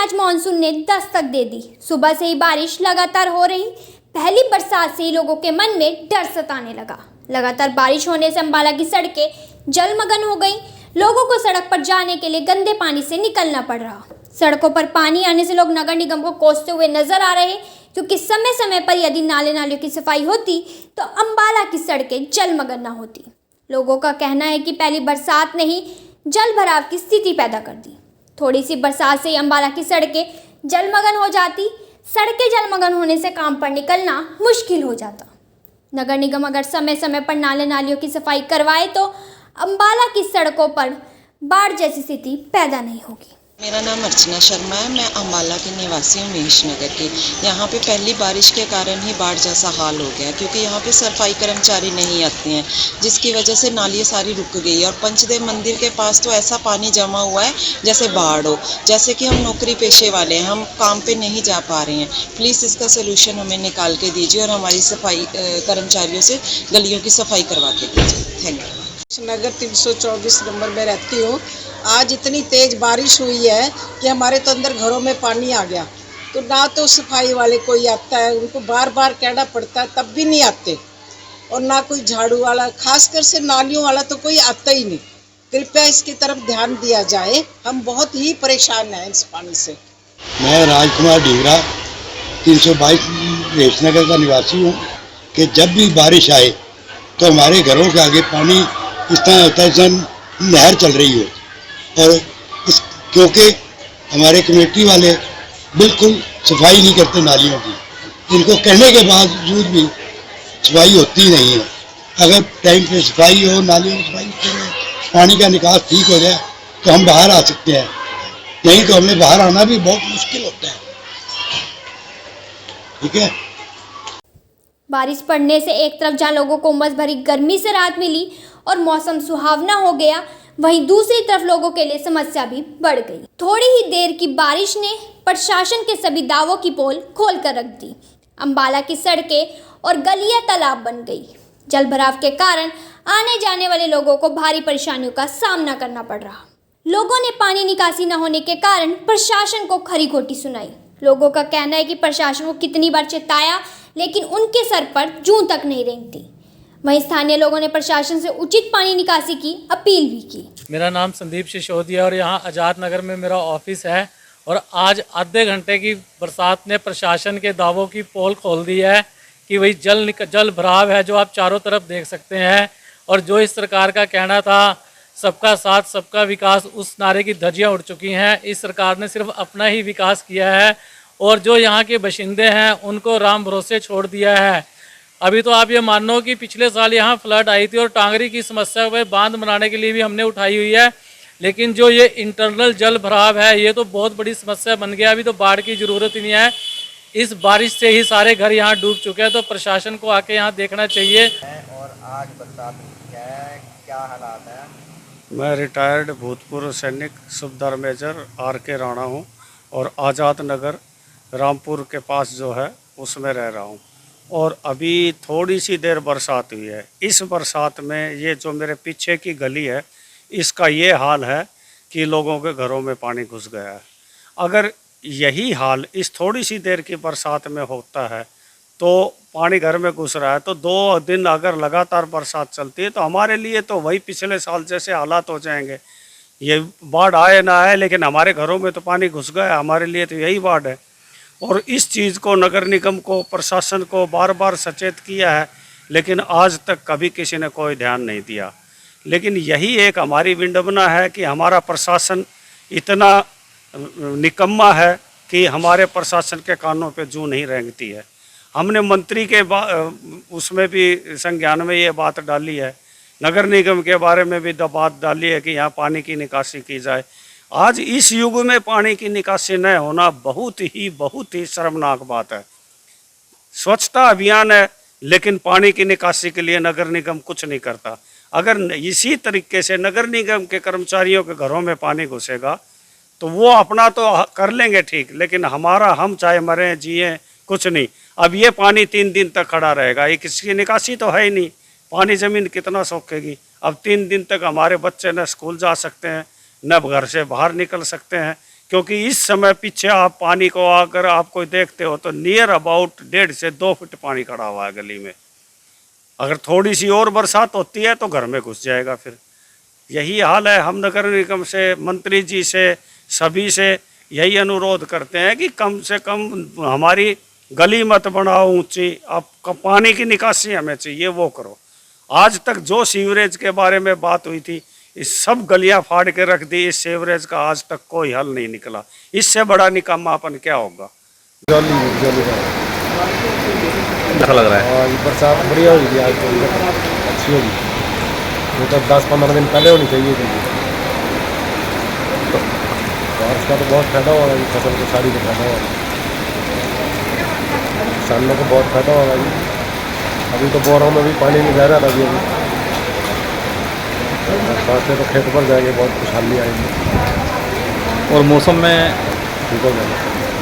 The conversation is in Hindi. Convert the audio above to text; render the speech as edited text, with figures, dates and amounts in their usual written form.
आज मानसून ने दस्तक दे दी। सुबह से ही बारिश लगातार हो रही। पहली बरसात से ही लोगों के मन में डर सताने लगा। लगातार बारिश होने से अंबाला की सड़कें जलमग्न हो गई। लोगों को सड़क पर जाने के लिए गंदे पानी से निकलना पड़ रहा। सड़कों पर पानी आने से लोग नगर निगम को कोसते हुए नजर आ रहे, क्योंकि समय समय पर यदि नालियों की सफाई होती तो अंबाला की सड़कें जलमग्न न होती। लोगों का कहना है कि पहली बरसात ने ही जल भराव की स्थिति पैदा कर दी। थोड़ी सी बरसात से ही अंबाला की सड़कें जलमग्न हो जाती। सड़कें जलमग्न होने से काम पर निकलना मुश्किल हो जाता। नगर निगम अगर समय समय पर नालियों की सफाई करवाए तो अंबाला की सड़कों पर बाढ़ जैसी स्थिति पैदा नहीं होगी। मेरा नाम अर्चना शर्मा है। मैं अंबाला की निवासी हूँ, महेश नगर की। यहाँ पे पहली बारिश के कारण ही बाढ़ जैसा हाल हो गया, क्योंकि यहाँ पे सफाई कर्मचारी नहीं आते हैं, जिसकी वजह से नालियाँ सारी रुक गई। और पंचदेव मंदिर के पास तो ऐसा पानी जमा हुआ है जैसे बाढ़ हो। जैसे कि हम नौकरी पेशे वाले हैं, हम काम पे नहीं जा पा रहे हैं। प्लीज़ इसका सोल्यूशन हमें निकाल के दीजिए और हमारी सफाई कर्मचारियों से गलियों की सफाई करवा के दीजिए। Thank you. नगर 324 नंबर में रहती हूँ। आज इतनी तेज बारिश हुई है कि हमारे तो अंदर घरों में पानी आ गया। तो ना तो सफाई वाले कोई आता है, उनको बार बार कहना पड़ता है, तब भी नहीं आते। और ना कोई झाड़ू वाला, खासकर से नालियों वाला तो कोई आता ही नहीं। कृपया इसकी तरफ ध्यान दिया जाए। हम बहुत ही परेशान हैं इस पानी से। मैं राजकुमार ढींगरा 322 महेश नगर का निवासी हूँ कि जब भी बारिश आए तो हमारे घरों के आगे पानी इस तरह होता है जैसे नहर चल रही हो। और इस क्योंकि हमारे कमेटी वाले बिल्कुल सफाई नहीं करते नालियों की। इनको कहने के बावजूद भी सफाई होती नहीं है। अगर टाइम पे सफाई हो, नालियों की सफाई करें, पानी का निकास ठीक हो जाए तो हम बाहर आ सकते हैं। नहीं तो हमें बाहर आना भी बहुत मुश्किल होता है। ठीक है। बारिश पड़ने से एक तरफ जहां लोगों को उमस भरी गर्मी से राहत मिली और मौसम सुहावना हो गया, वहीं दूसरी तरफ लोगों के लिए समस्या भी बढ़ गई। थोड़ी ही देर की बारिश ने प्रशासन के सभी दावों की पोल खोल कर रख दी। अंबाला की सड़कें और गलियां तालाब बन गई। जल भराव के कारण आने जाने वाले लोगों को भारी परेशानियों का सामना करना पड़ रहा। लोगों ने पानी निकासी न होने के कारण प्रशासन को खरी खोटी सुनाई। लोगों का कहना है कि प्रशासन को कितनी बार चेताया, लेकिन उनके सर पर जूं तक नहीं रेंगती। वहीं स्थानीय लोगों ने प्रशासन से उचित पानी निकासी की अपील भी की। मेरा नाम संदीप सिसोदिया और यहाँ आज़ाद नगर में मेरा ऑफिस है। और आज आधे घंटे की बरसात ने प्रशासन के दावों की पोल खोल दी है कि वही जल भराव है जो आप चारों तरफ देख सकते हैं। और जो इस सरकार का कहना था सबका साथ सबका विकास, उस नारे की धज्जियाँ उड़ चुकी हैं। इस सरकार ने सिर्फ अपना ही विकास किया है और जो यहाँ के बाशिंदे हैं उनको राम भरोसे छोड़ दिया है। अभी तो आप ये मानो कि पिछले साल यहाँ फ्लड आई थी और टांगरी की समस्या पर बांध बनाने के लिए भी हमने उठाई हुई है, लेकिन जो ये इंटरनल जल भराव है ये तो बहुत बड़ी समस्या बन गया। अभी तो बाढ़ की ज़रूरत ही नहीं है। इस बारिश से ही सारे घर यहाँ डूब चुके हैं, तो प्रशासन को आके यहाँ देखना चाहिए। और आज बरसात है, क्या हालात है? मैं रिटायर्ड भूतपूर्व सैनिक सूबेदार मेजर RK राणा हूँ और आज़ाद नगर रामपुर के पास जो है उसमें रह रहा हूँ। और अभी थोड़ी सी देर बरसात हुई है। इस बरसात में ये जो मेरे पीछे की गली है इसका ये हाल है कि लोगों के घरों में पानी घुस गया है। अगर यही हाल इस थोड़ी सी देर की बरसात में होता है तो पानी घर में घुस रहा है, तो 2 दिन अगर लगातार बरसात चलती है तो हमारे लिए तो वही पिछले साल जैसे हालात हो जाएंगे। ये बाढ़ आए ना आए, लेकिन हमारे घरों में तो पानी घुस गया, हमारे लिए तो यही बाढ़ है। और इस चीज़ को नगर निगम को, प्रशासन को बार बार सचेत किया है, लेकिन आज तक कभी किसी ने कोई ध्यान नहीं दिया। लेकिन यही एक हमारी विडंबना है कि हमारा प्रशासन इतना निकम्मा है कि हमारे प्रशासन के कानों पे जूं नहीं रेंगती है। हमने मंत्री के उसमें भी संज्ञान में ये बात डाली है, नगर निगम के बारे में भी बात डाली है कि यहाँ पानी की निकासी की जाए। आज इस युग में पानी की निकासी न होना बहुत ही शर्मनाक बात है। स्वच्छता अभियान है, लेकिन पानी की निकासी के लिए नगर निगम कुछ नहीं करता। अगर इसी तरीके से नगर निगम के कर्मचारियों के घरों में पानी घुसेगा तो वो अपना तो कर लेंगे ठीक, लेकिन हमारा, हम चाहे मरें जिए कुछ नहीं। अब ये पानी 3 दिन तक खड़ा रहेगा, ये किसी की निकासी तो है ही नहीं। पानी ज़मीन कितना सोखेगी? अब 3 दिन तक हमारे बच्चे न स्कूल जा सकते हैं, न घर से बाहर निकल सकते हैं। क्योंकि इस समय पीछे आप पानी को आकर आप कोई देखते हो तो नियर अबाउट 1.5 से 2 फुट पानी खड़ा हुआ है गली में। अगर थोड़ी सी और बरसात होती है तो घर में घुस जाएगा। फिर यही हाल है। हम नगर निगम से, मंत्री जी से, सभी से यही अनुरोध करते हैं कि कम से कम हमारी गली मत बनाओ ऊंची, अब पानी की निकासी हमें चाहिए वो करो। आज तक जो सीवरेज के बारे में बात हुई थी, इस सब गलियां फाड़ के रख दी, इस सीवरेज का आज तक कोई हल नहीं निकला। इससे बड़ा निकम्मापन क्या होगा। अच्छा लग रहा है। ये बरसात बढ़िया होगी, आज तो अच्छी होगी। ये तो 10-15 दिन पहले होनी चाहिए थी। बारिश का तो बहुत फायदा होगा जी, फसल को सारी को फायदा होगा, किसानों को बहुत फायदा होगा जी। अभी तो बोरों में भी पानी नहीं बह रहा था अभी बरसात से तो खेत पर जाएंगे, बहुत खुशहाली आएगी और मौसम में ठीक हो जाएगा।